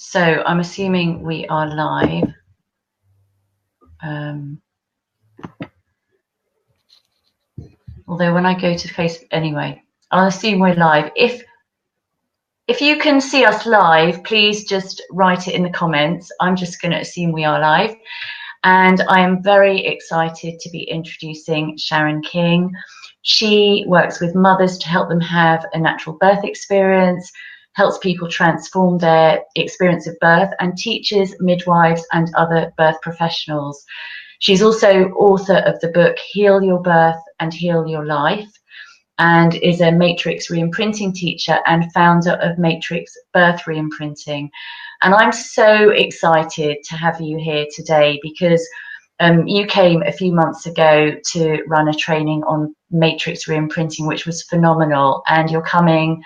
So I'm assuming we are live. Although when I go to Facebook, anyway, I'll assume we're live. If you can see us live, please just write it in the comments. I'm just going to assume we are live. And I am very excited to be introducing Sharon King. She works with mothers to help them have a natural birth experience, helps people transform their experience of birth, and teaches midwives and other birth professionals. She's also author of the book Heal Your Birth and Heal Your Life, and is a Matrix Reimprinting teacher and founder of Matrix Birth Reimprinting. And I'm so excited to have you here today because you came a few months ago to run a training on Matrix Reimprinting, which was phenomenal. And you're coming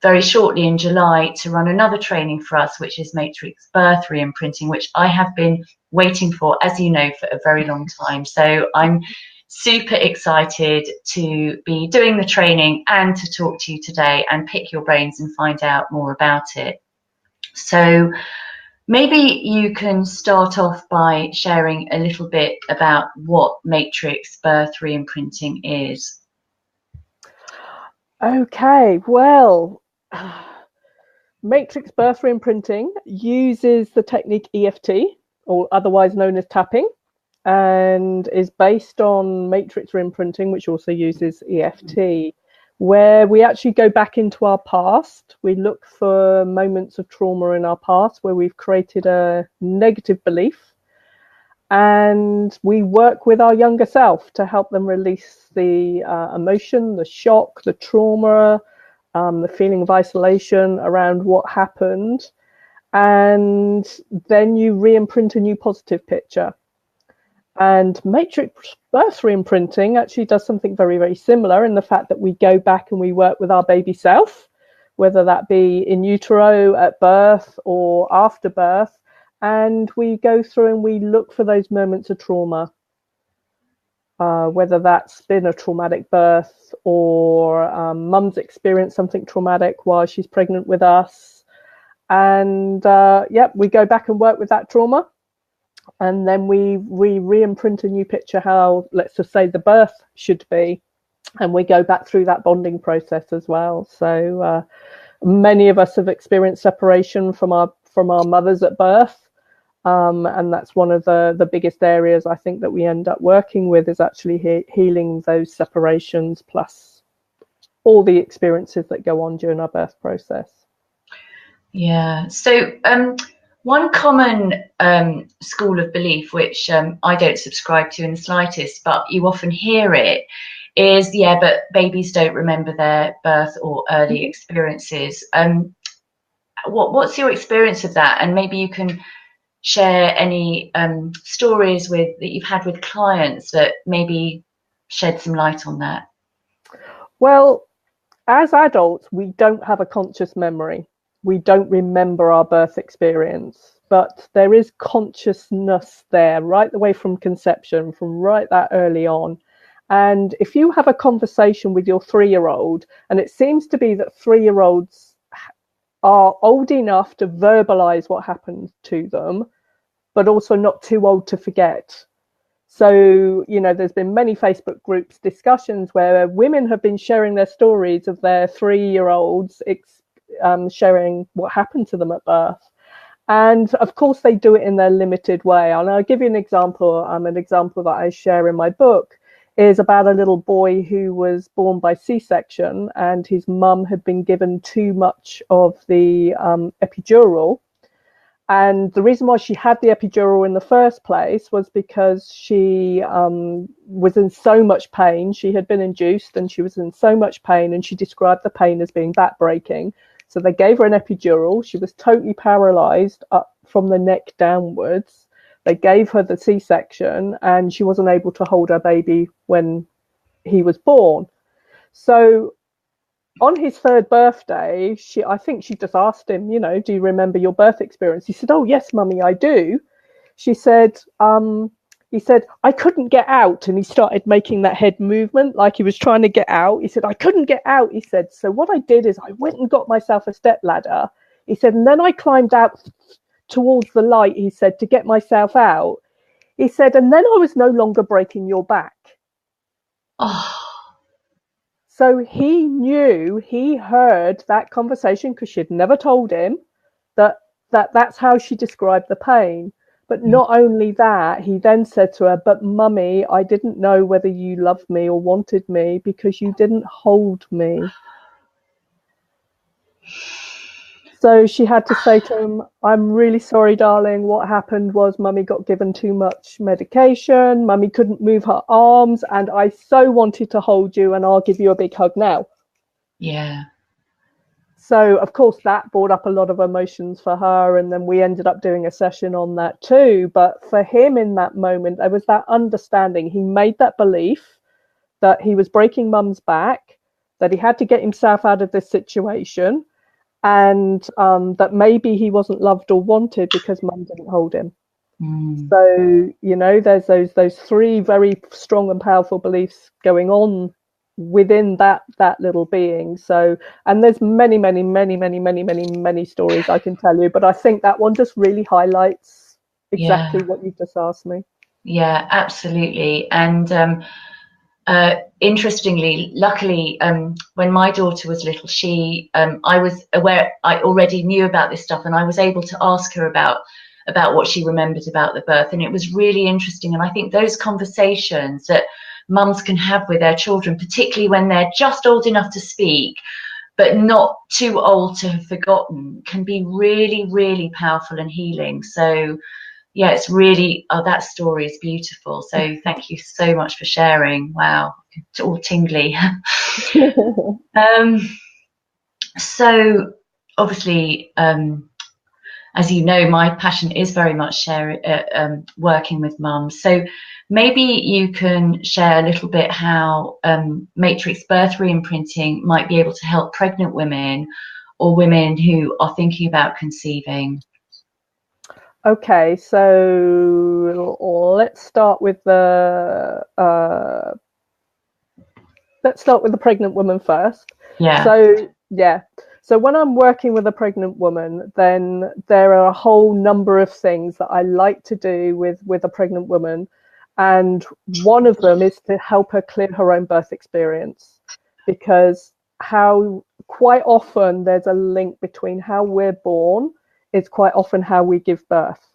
very shortly in July to run another training for us, which is Matrix Birth Reimprinting, which I have been waiting for, as you know, for a very long time. So I'm super excited to be doing the training and to talk to you today and pick your brains and find out more about it. So maybe you can start off by sharing a little bit about what Matrix Birth Reimprinting is. Okay, well, Matrix Birth Reimprinting uses the technique EFT, or otherwise known as tapping, and is based on Matrix Reimprinting, which also uses EFT, where we actually go back into our past. We look for moments of trauma in our past where we've created a negative belief, and we work with our younger self to help them release the emotion, the shock, the trauma, the feeling of isolation around what happened. And then you re-imprint a new positive picture. And Matrix Birth Reimprinting actually does something very, very similar in the fact that we go back and we work with our baby self, whether that be in utero, at birth, or after birth. And we go through and we look for those moments of trauma, whether that's been a traumatic birth or mum's experienced something traumatic while she's pregnant with us. And we go back and work with that trauma. And then we re-imprint a new picture how, let's just say, the birth should be. And we go back through that bonding process as well. So many of us have experienced separation from our mothers at birth. And that's one of the biggest areas I think that we end up working with, is actually healing those separations, plus all the experiences that go on during our birth process. Yeah. So one common school of belief, which I don't subscribe to in the slightest, but you often hear it, is, but babies don't remember their birth or early experiences. What's your experience of that? And maybe you can share any stories that you've had with clients that maybe shed some light on that. Well, as adults, we don't have a conscious memory. We don't remember our birth experience, but there is consciousness there right the way from conception, from right that early on. And if you have a conversation with your 3-year-old, and it seems to be that 3-year-olds are old enough to verbalize what happened to them, but also not too old to forget. So, there's been many Facebook groups discussions where women have been sharing their stories of their 3-year-olds sharing what happened to them at birth. And of course they do it in their limited way. And I'll give you an example. An example that I share in my book is about a little boy who was born by C-section, and his mum had been given too much of the epidural. And the reason why she had the epidural in the first place was because she was in so much pain. She had been induced and she was in so much pain, and she described the pain as being backbreaking. So they gave her an epidural. She was totally paralyzed up from the neck downwards. They gave her the C-section, and she wasn't able to hold her baby when he was born. So on his 3rd birthday, I think she just asked him, do you remember your birth experience? He said, "Oh, yes, Mummy, I do." She said, he said, "I couldn't get out." And he started making that head movement like he was trying to get out. He said, "I couldn't get out." He said, "So what I did is I went and got myself a step ladder." He said, and then I climbed out towards the light, he said, to get myself out. He said, and then I was no longer breaking your back. Oh. So he knew, he heard that conversation, because she'd never told him that's how she described the pain. But not only that, he then said to her, but mummy, I didn't know whether you loved me or wanted me because you didn't hold me. So she had to say to him, I'm really sorry, darling. What happened was mummy got given too much medication. Mummy couldn't move her arms. And I so wanted to hold you, and I'll give you a big hug now. Yeah. So, of course, that brought up a lot of emotions for her. And then we ended up doing a session on that too. But for him in that moment, there was that understanding. He made that belief that he was breaking mum's back, that he had to get himself out of this situation, and that maybe he wasn't loved or wanted because mum didn't hold him. So, you know, there's those three very strong and powerful beliefs going on within that little being. So, and there's many stories I can tell you, but I think that one just really highlights exactly what you just asked me. Yeah, absolutely. And interestingly, luckily, when my daughter was little, I was aware, I already knew about this stuff, and I was able to ask her about what she remembered about the birth. And it was really interesting. And I think those conversations that mums can have with their children, particularly when they're just old enough to speak, but not too old to have forgotten, can be really, really powerful and healing. So yeah, it's really, that story is beautiful. So thank you so much for sharing. Wow, it's all tingly. So obviously, as you know, my passion is very much working with mums. So maybe you can share a little bit how matrix birth reimprinting might be able to help pregnant women or women who are thinking about conceiving. Okay, so let's start with the pregnant woman first. Yeah. So when I'm working with a pregnant woman, then there are a whole number of things that I like to do with a pregnant woman, and one of them is to help her clear her own birth experience, because quite often there's a link between how we're born is quite often how we give birth.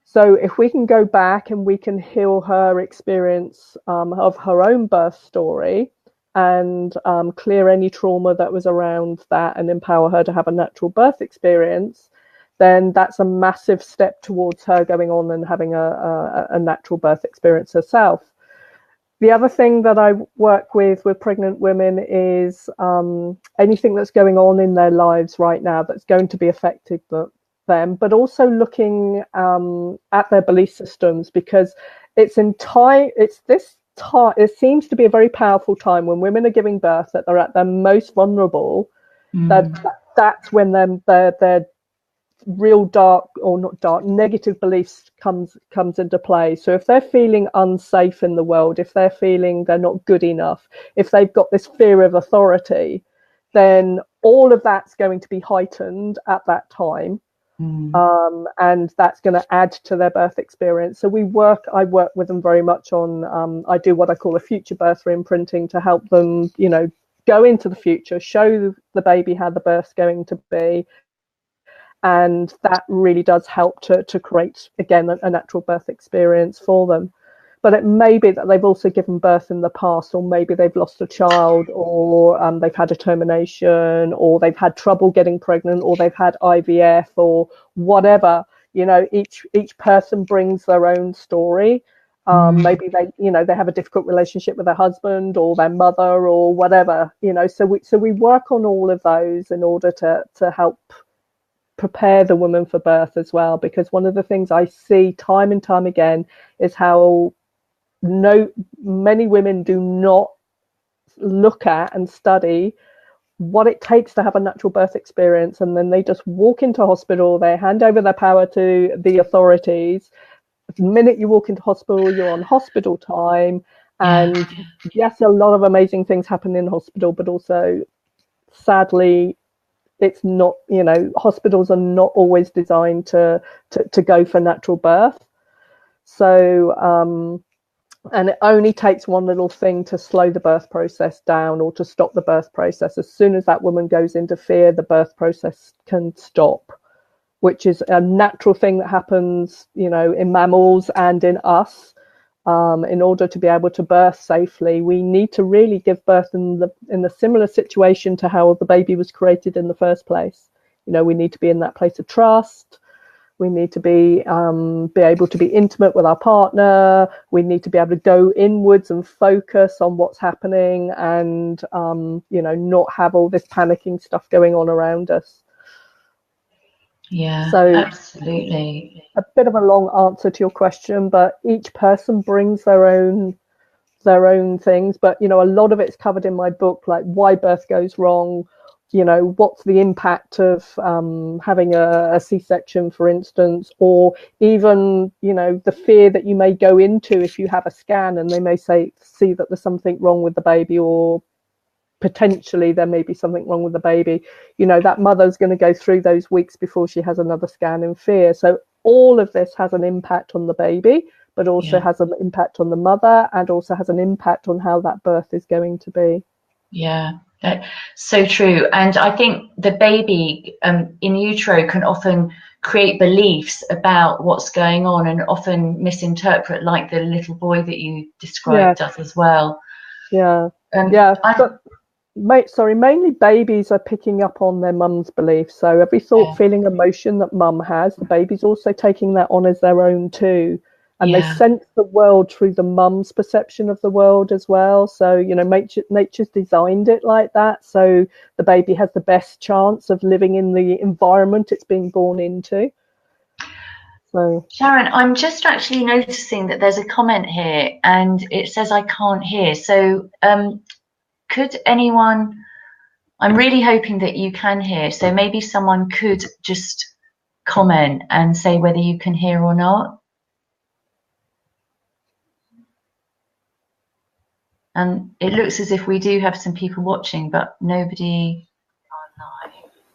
So if we can go back and we can heal her experience of her own birth story, and clear any trauma that was around that, and empower her to have a natural birth experience, then that's a massive step towards her going on and having a natural birth experience herself. The other thing that I work with pregnant women is anything that's going on in their lives right now that's going to be affecting them, but also looking at their belief systems, because it seems to be a very powerful time when women are giving birth, that they're at their most vulnerable. That's when their real dark, or not dark, negative beliefs comes into play. So if they're feeling unsafe in the world, if they're feeling they're not good enough, if they've got this fear of authority, then all of that's going to be heightened at that time. And that's going to add to their birth experience. So I work with them very much on, I do what I call a future birth reimprinting, to help them, you know, go into the future, show the baby how the birth's going to be. And that really does help to create, again, a natural birth experience for them. But it may be that they've also given birth in the past, or maybe they've lost a child, or they've had a termination, or they've had trouble getting pregnant, or they've had IVF, or whatever. You know, each person brings their own story. Maybe they have a difficult relationship with their husband or their mother or whatever. You know, so we work on all of those in order to help prepare the woman for birth as well. Because one of the things I see time and time again is how many women do not look at and study what it takes to have a natural birth experience, and then they just walk into hospital, they hand over their power to the authorities. The minute you walk into hospital, you're on hospital time, and yes, a lot of amazing things happen in hospital, but also sadly it's not, you know, hospitals are not always designed to go for natural birth. So and it only takes one little thing to slow the birth process down or to stop the birth process. As soon as that woman goes into fear, the birth process can stop, which is a natural thing that happens, you know, in mammals and in us. In order to be able to birth safely, we need to really give birth in the similar situation to how the baby was created in the first place. You know, we need to be in that place of trust. We need to be able to be intimate with our partner. We need to be able to go inwards and focus on what's happening, and you know, not have all this panicking stuff going on around us. Yeah, So absolutely. a bit of a long answer to your question, but each person brings their own things. But you know, a lot of it's covered in my book, like why birth goes wrong, you know, what's the impact of having a C-section, for instance, or even, you know, the fear that you may go into if you have a scan and they may see that there's something wrong with the baby, or potentially there may be something wrong with the baby. You know, that mother's going to go through those weeks before she has another scan in fear. So all of this has an impact on the baby, but also has an impact on the mother, and also has an impact on how that birth is going to be. Yeah, that's so true. And I think the baby in utero can often create beliefs about what's going on, and often misinterpret, like the little boy that you described does as well. Yeah. But mainly babies are picking up on their mum's beliefs. So every thought, feeling, emotion that mum has, the baby's also taking that on as their own too. And they sense the world through the mum's perception of the world as well. So, you know, nature's designed it like that. So the baby has the best chance of living in the environment it's being born into. So Sharon, I'm just actually noticing that there's a comment here and it says I can't hear. So could anyone, I'm really hoping that you can hear. So maybe someone could just comment and say whether you can hear or not. And it looks as if we do have some people watching, but nobody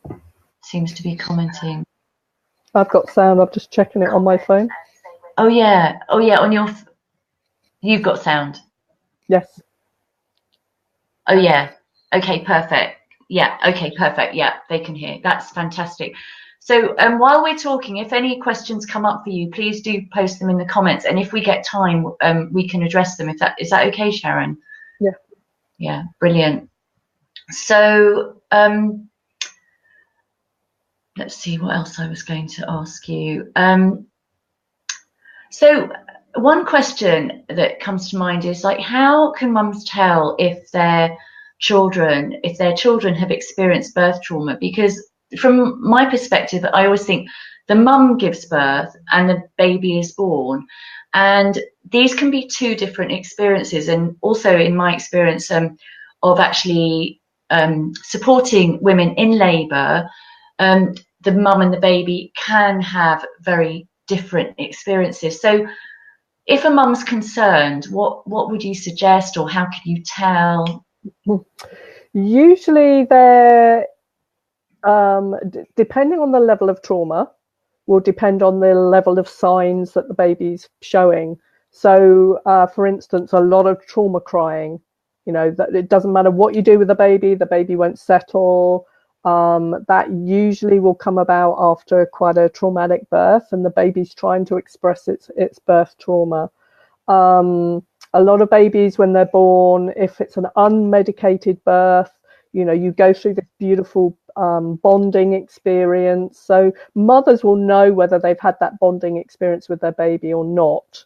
online seems to be commenting. I've got sound. I'm just checking it on my phone. Oh yeah. Oh yeah. You've got sound. Yes. Oh yeah. Okay. Perfect. Yeah. Okay. Perfect. Yeah. They can hear. That's fantastic. So while we're talking, if any questions come up for you, please do post them in the comments. And if we get time, we can address them. Is that okay, Sharon? Yeah. Yeah. Brilliant. So let's see what else I was going to ask you. So one question that comes to mind is, like, how can mums tell if their children have experienced birth trauma? Because from my perspective, I always think the mum gives birth and the baby is born, and these can be two different experiences. And also in my experience of actually supporting women in labour, the mum and the baby can have very different experiences. So if a mum's concerned, what would you suggest, or how can you tell? Usually they're depending on the level of trauma, will depend on the level of signs that the baby's showing. So for instance, a lot of trauma crying, you know, that it doesn't matter what you do with the baby won't settle. That usually will come about after quite a traumatic birth, and the baby's trying to express its birth trauma. A lot of babies, when they're born, if it's an unmedicated birth, you know, you go through this beautiful bonding experience. So mothers will know whether they've had that bonding experience with their baby or not.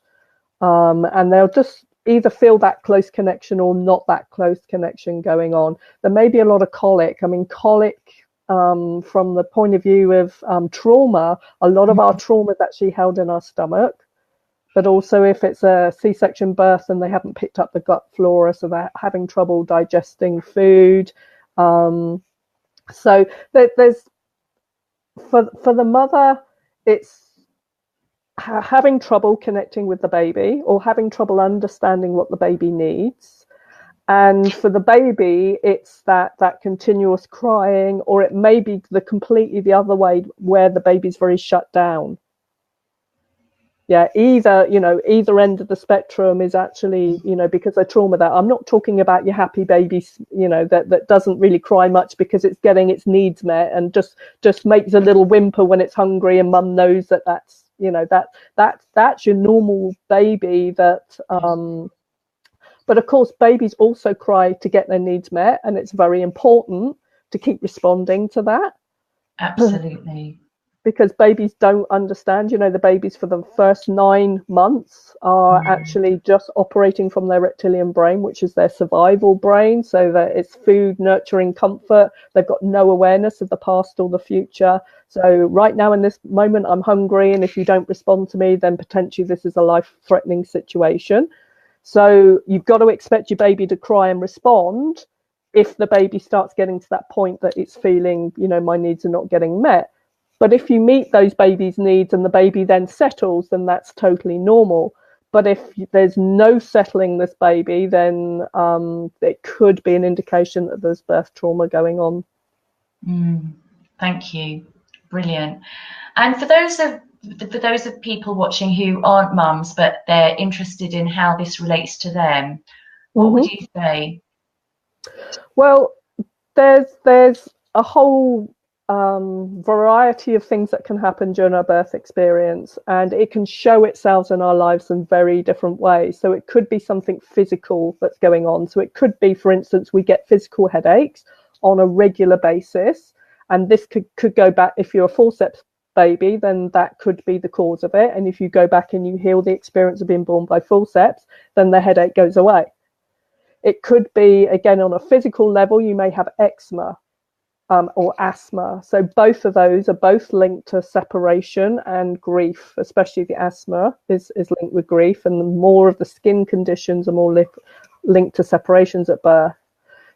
And they'll just either feel that close connection or not that close connection going on. There may be a lot of colic. I mean, colic, from the point of view of trauma, a lot of our trauma is actually held in our stomach. But also if it's a C-section birth and they haven't picked up the gut flora, so they're having trouble digesting food. So there's, for the mother, it's having trouble connecting with the baby or having trouble understanding what the baby needs. And for the baby, it's that continuous crying, or it may be completely the other way, where the baby's very shut down. Yeah, either end of the spectrum is actually, because of trauma. That I'm not talking about your happy baby, that doesn't really cry much because it's getting its needs met and just makes a little whimper when it's hungry, and mum knows that's that's your normal baby. But of course, babies also cry to get their needs met, and it's very important to keep responding to that. Absolutely. Because babies don't understand. The babies for the first 9 months are actually just operating from their reptilian brain, which is their survival brain. So that it's food, nurturing, comfort. They've got no awareness of the past or the future. So right now in this moment, I'm hungry, and if you don't respond to me, then potentially this is a life-threatening situation. So you've got to expect your baby to cry and respond if the baby starts getting to that point that it's feeling, my needs are not getting met. But if you meet those baby's needs and the baby then settles, then that's totally normal. But if there's no settling this baby, then it could be an indication that there's birth trauma going on. Thank you. Brilliant. And for those of people watching who aren't mums, but they're interested in how this relates to them, what would you say? Well, there's a whole variety of things that can happen during our birth experience, and it can show itself in our lives in very different ways. So it could be something physical that's going on. So it could be, for instance, we get physical headaches on a regular basis, and this could go back. If you're a forceps baby, then that could be the cause of it. And if you go back and you heal the experience of being born by forceps, then the headache goes away. It could be, again, on a physical level, you may have eczema or asthma. So both of those are both linked to separation and grief, especially the asthma is linked with grief, and the more of the skin conditions are more linked to separations at birth.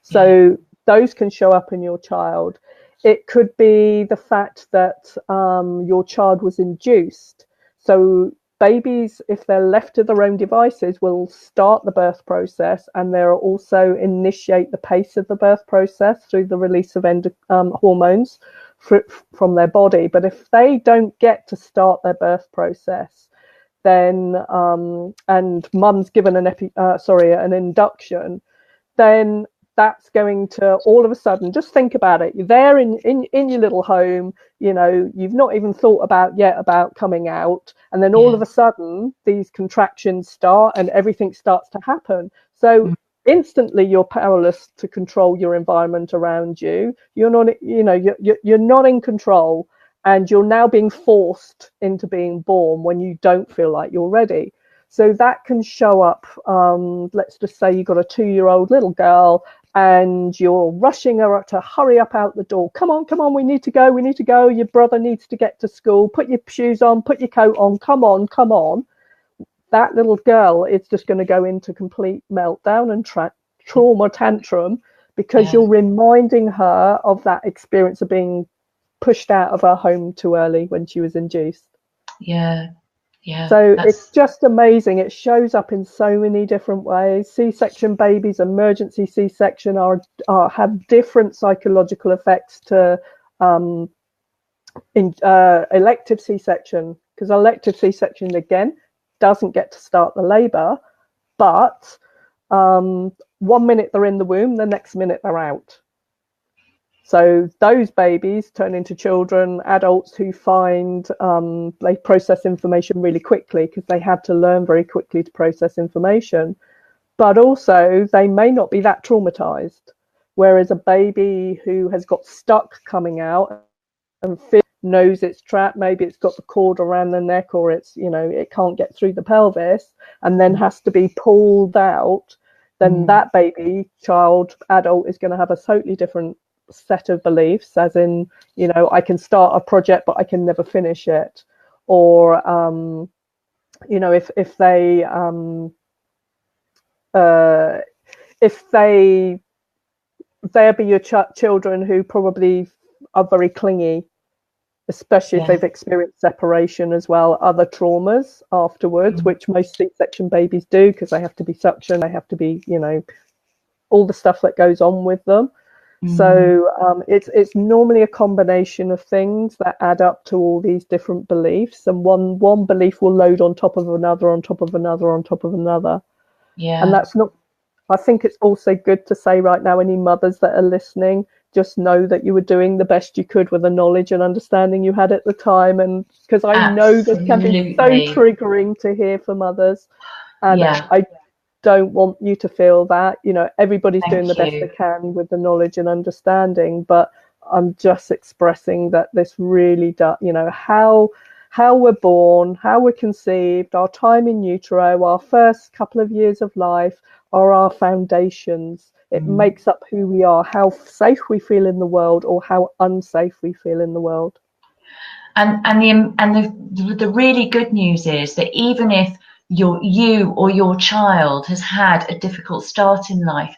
So those can show up in your child. It could be the fact that your child was induced. So babies, if they're left to their own devices, will start the birth process, and they'll also initiate the pace of the birth process through the release of hormones from their body. But if they don't get to start their birth process, then and mum's given an induction, then that's going to all of a sudden, just think about it, you're there in your little home, you've not even thought about coming out, and then all of a sudden these contractions start and everything starts to happen. So instantly you're powerless to control your environment around you. You're not you're not in control, and you're now being forced into being born when you don't feel like you're ready. So that can show up. Let's just say you've got a 2-year-old little girl, and you're rushing her to hurry up out the door. Come on, we need to go. Your brother needs to get to school. Put your shoes on, put your coat on. Come on. That little girl is just going to go into complete meltdown and trauma tantrum, because you're reminding her of that experience of being pushed out of her home too early when she was induced. So it's just amazing. It shows up in so many different ways. C-section babies, emergency C-section have different psychological effects to elective C-section, because elective C-section, again, doesn't get to start the labour, but 1 minute they're in the womb, the next minute they're out. So those babies turn into children, adults who find they process information really quickly, because they had to learn very quickly to process information. But also they may not be that traumatized, whereas a baby who has got stuck coming out and knows it's trapped, maybe it's got the cord around the neck, or it's, it can't get through the pelvis and then has to be pulled out, then that baby, child, adult is going to have a totally different set of beliefs, as in, I can start a project but I can never finish it, or if they'll be your children who probably are very clingy, especially if they've experienced separation as well, other traumas afterwards, which most C-section babies do, because they have to be suctioned, they have to be all the stuff that goes on with them. So it's normally a combination of things that add up to all these different beliefs, and one belief will load on top of another, on top of another, on top of another. Yeah. And that's not, I think it's also good to say right now, any mothers that are listening, just know that you were doing the best you could with the knowledge and understanding you had at the time. And because I know this can be so triggering to hear from others, and I don't want you to feel that, you know, everybody's doing the best they can with the knowledge and understanding, but I'm just expressing that this really does, you know, how we're born, how we're conceived, our time in utero, our first couple of years of life are our foundations. It makes up who we are, how safe we feel in the world or how unsafe we feel in the world. And the really good news is that even if you or your child has had a difficult start in life,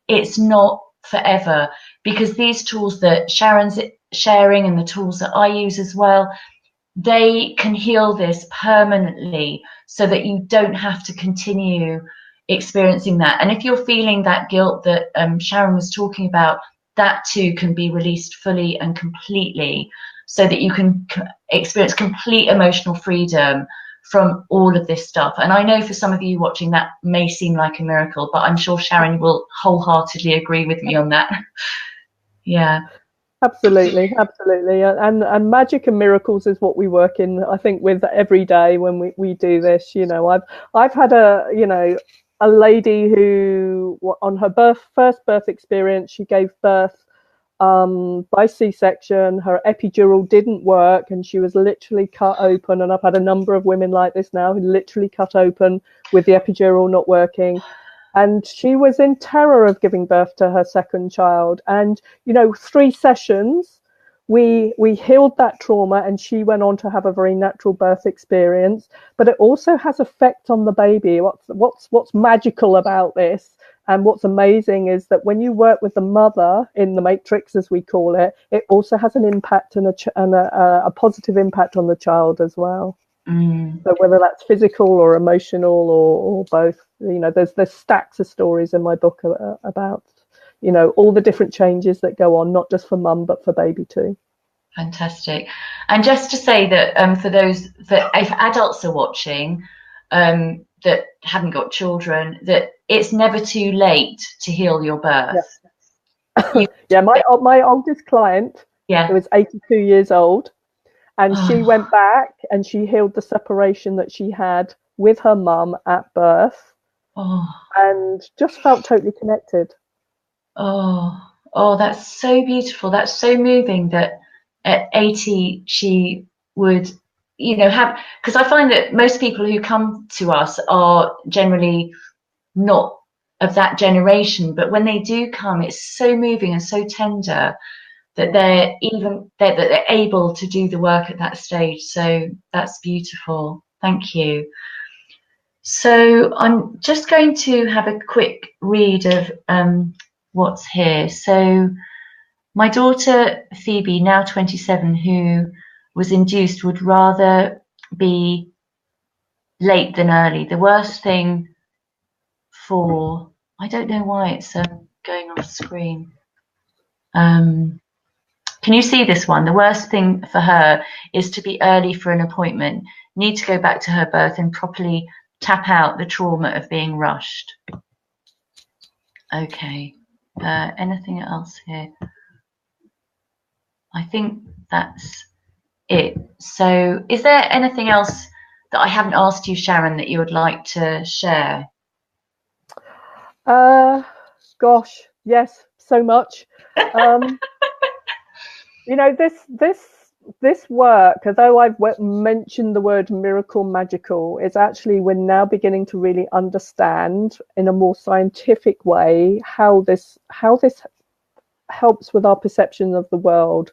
it's not forever, because these tools that Sharon's sharing and the tools that I use as well, they can heal this permanently so that you don't have to continue experiencing that. And if you're feeling that guilt that Sharon was talking about, that too can be released fully and completely, so that you can experience complete emotional freedom from all of this stuff. And I know for some of you watching that may seem like a miracle, but I'm sure Sharon will wholeheartedly agree with me on that. Yeah. Absolutely. And magic and miracles is what we work in, I think, with every day when we do this. You know, I've had a lady who, on her first birth experience, she gave birth by C-section. Her epidural didn't work and she was literally cut open, and I've had a number of women like this now who literally cut open with the epidural not working, and she was in terror of giving birth to her second child. And 3 sessions we healed that trauma, and she went on to have a very natural birth experience. But it also has effect on the baby. What's magical about this, and what's amazing, is that when you work with the mother in the matrix, as we call it, it also has an impact and a positive impact on the child as well. So whether that's physical or emotional or both, there's stacks of stories in my book about all the different changes that go on, not just for mum but for baby too. Fantastic. And just to say that if adults are watching that haven't got children, that it's never too late to heal your birth. Yeah. My oldest client, who was 82 years old, and she went back and she healed the separation that she had with her mum at birth, and just felt totally connected. Oh, that's so beautiful. That's so moving that at 80 she would, have, because I find that most people who come to us are generally not of that generation, but when they do come, it's so moving and so tender that they're able to do the work at that stage. So that's beautiful. Thank you. So I'm just going to have a quick read of what's here. So my daughter Phoebe, now 27, who was induced, would rather be late than early. The worst thing for, I don't know why it's going off screen. Can you see this one? The worst thing for her is to be early for an appointment, need to go back to her birth and properly tap out the trauma of being rushed. Okay. Anything else here? I think that's it. So is there anything else that I haven't asked you, Sharon, that you would like to share? Gosh, yes, so much. This work, although I've mentioned the word miracle magical, is actually, we're now beginning to really understand in a more scientific way how this helps with our perception of the world.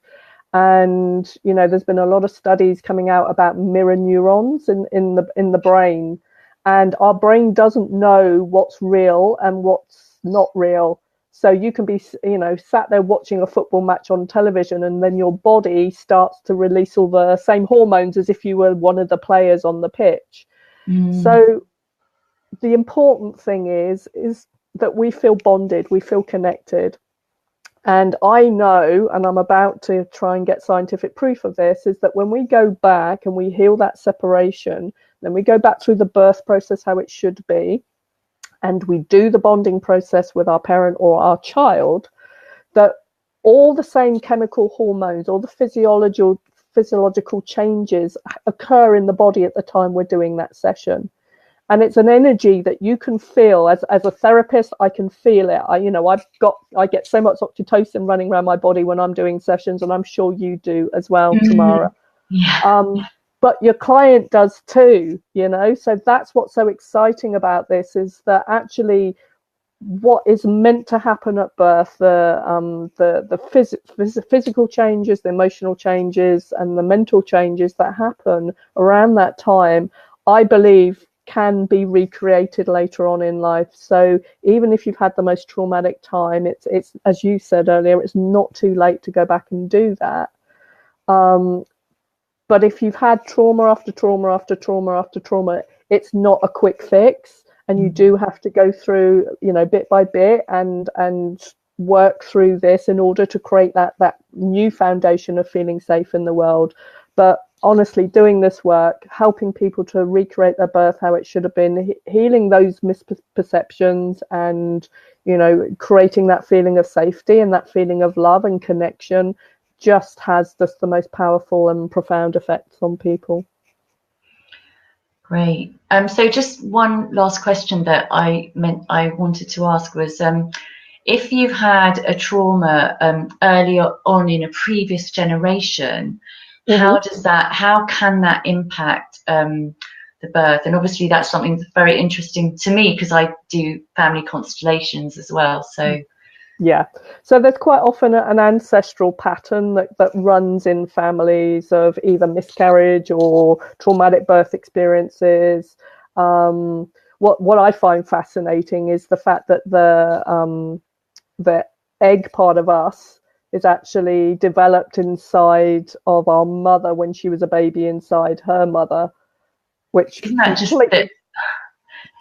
And there's been a lot of studies coming out about mirror neurons in the brain, and our brain doesn't know what's real and what's not real. So you can be sat there watching a football match on television, and then your body starts to release all the same hormones as if you were one of the players on the pitch. So the important thing is that we feel bonded, we feel connected. And I know, and I'm about to try and get scientific proof of this, is that when we go back and we heal that separation, then we go back through the birth process how it should be, and we do the bonding process with our parent or our child, that all the same chemical hormones, all the physiological changes occur in the body at the time we're doing that session. And it's an energy that you can feel. As a therapist, I can feel it. I get so much oxytocin running around my body when I'm doing sessions, and I'm sure you do as well, Tamara. Yeah. But your client does too, so that's what's so exciting about this, is that actually what is meant to happen at birth, the physical changes, the emotional changes, and the mental changes that happen around that time, I believe can be recreated later on in life. So even if you've had the most traumatic time, it's as you said earlier, it's not too late to go back and do that. But if you've had trauma after trauma after trauma after trauma, it's not a quick fix, and you do have to go through, bit by bit and work through this in order to create that new foundation of feeling safe in the world. But honestly, doing this work, helping people to recreate their birth how it should have been, healing those misperceptions, and creating that feeling of safety and that feeling of love and connection, just has the most powerful and profound effects on people. Great. So just one last question that I wanted to ask was, if you've had a trauma earlier on in a previous generation, how can that impact the birth? And obviously that's something that's very interesting to me, because I do family constellations as well. So yeah, so there's quite often an ancestral pattern that runs in families of either miscarriage or traumatic birth experiences. What I find fascinating is the fact that the egg part of us is actually developed inside of our mother when she was a baby inside her mother, which isn't that just the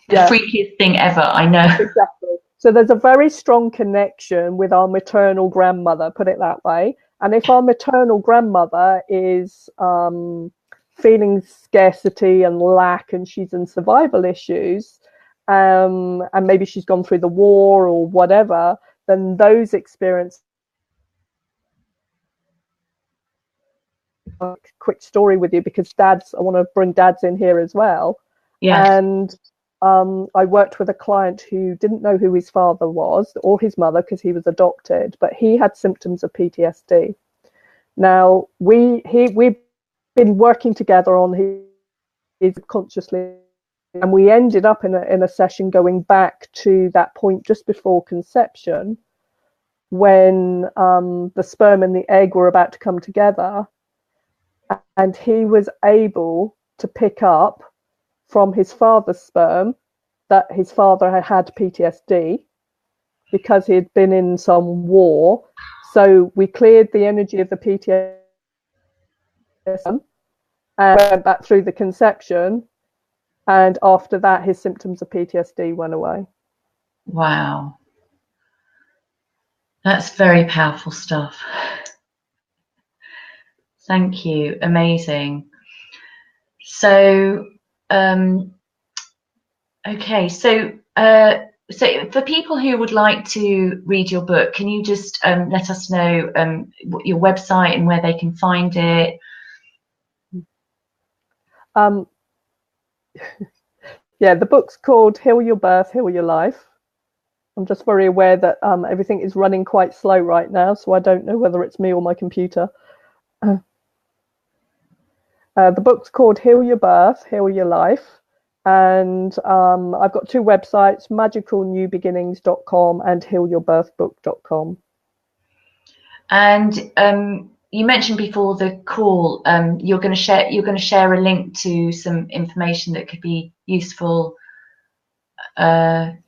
freakiest thing ever? I know. Exactly. So there's a very strong connection with our maternal grandmother, put it that way. And if our maternal grandmother is feeling scarcity and lack, and she's in survival issues, and maybe she's gone through the war or whatever, then those experiences. A quick story with you, because I want to bring dads in here as well. Yes. And I worked with a client who didn't know who his father was or his mother, because he was adopted, but he had symptoms of PTSD. Now we've been working together on his consciously, and we ended up in a session going back to that point just before conception, when the sperm and the egg were about to come together, and he was able to pick up from his father's sperm that his father had PTSD because he had been in some war. So we cleared the energy of the PTSD and went back through the conception, and after that his symptoms of PTSD went away. Wow. That's very powerful stuff. Thank you. Amazing. So okay, so for people who would like to read your book, can you just let us know your website and where they can find it? Yeah, the book's called Heal Your Birth, Heal Your Life. I'm just very aware that everything is running quite slow right now, so I don't know whether it's me or my computer. The book's called Heal Your Birth, Heal Your Life. And I've got two websites, magicalnewbeginnings.com and healyourbirthbook.com. And you mentioned before the call, you're going to share a link to some information that could be useful. Yes,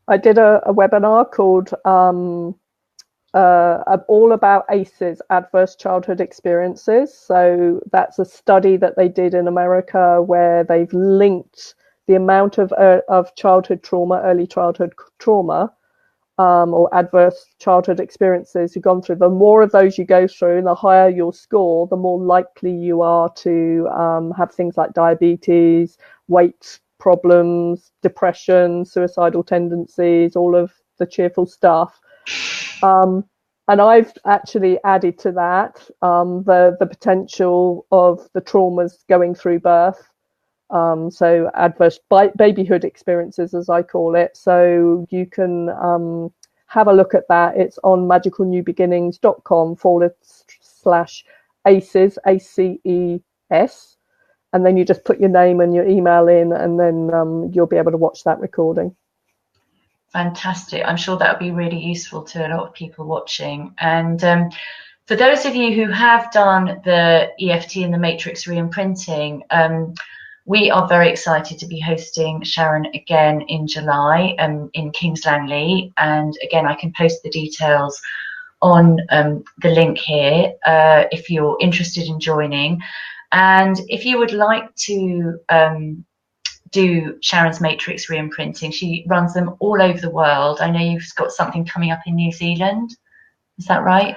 I did a webinar called all about ACEs, adverse childhood experiences. So that's a study that they did in America where they've linked the amount of childhood trauma, early childhood trauma, or adverse childhood experiences you've gone through, the more of those you go through and the higher your score, the more likely you are to have things like diabetes, weight problems, depression, suicidal tendencies, all of the cheerful stuff. And I've actually added to that the potential of the traumas going through birth. So adverse babyhood experiences, as I call it. So you can have a look at that. It's on magicalnewbeginnings.com/ACES, ACES. And then you just put your name and your email in, and then you'll be able to watch that recording. Fantastic. I'm sure that would be really useful to a lot of people watching. And for those of you who have done the EFT and the matrix reimprinting, we are very excited to be hosting Sharon again in July in Kings Langley. And again, I can post the details on the link here if you're interested in joining. And if you would like to do Sharon's matrix reimprinting, she runs them all over the world. I know you've got something coming up in New Zealand. Is that right?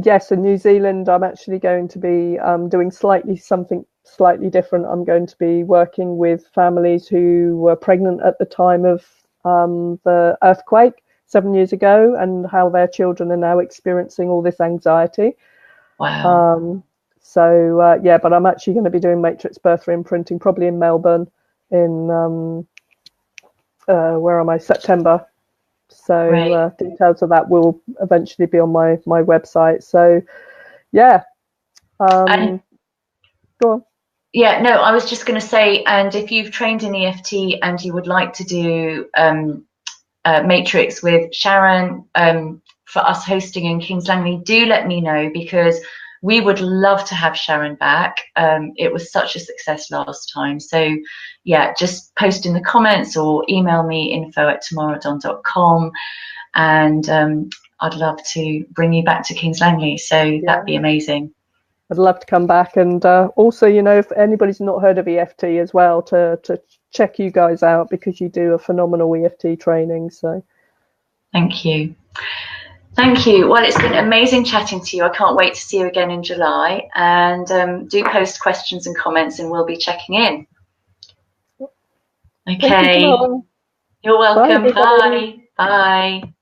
Yes, in New Zealand, I'm actually going to be doing something slightly different. I'm going to be working with families who were pregnant at the time of the earthquake 7 years ago, and how their children are now experiencing all this anxiety. Wow. Yeah, but I'm actually going to be doing matrix birth reimprinting probably in Melbourne in where am I? September. So details of that will eventually be on my website. So yeah, go on. Yeah, no, I was just going to say, and if you've trained in EFT and you would like to do matrix with Sharon for us hosting in Kings Langley, do let me know, because we would love to have Sharon back. It was such a success last time. So yeah, just post in the comments or email me info@tomorrowdawn.com, and I'd love to bring you back to Kings Langley. So that'd be amazing. I'd love to come back. And also, you know, if anybody's not heard of EFT as well, to check you guys out, because you do a phenomenal EFT training. So thank you. Thank you. Well, it's been amazing chatting to you. I can't wait to see you again in July. And do post questions and comments, and we'll be checking in. Okay. Thank you, you're welcome. Bye. Bye. Bye.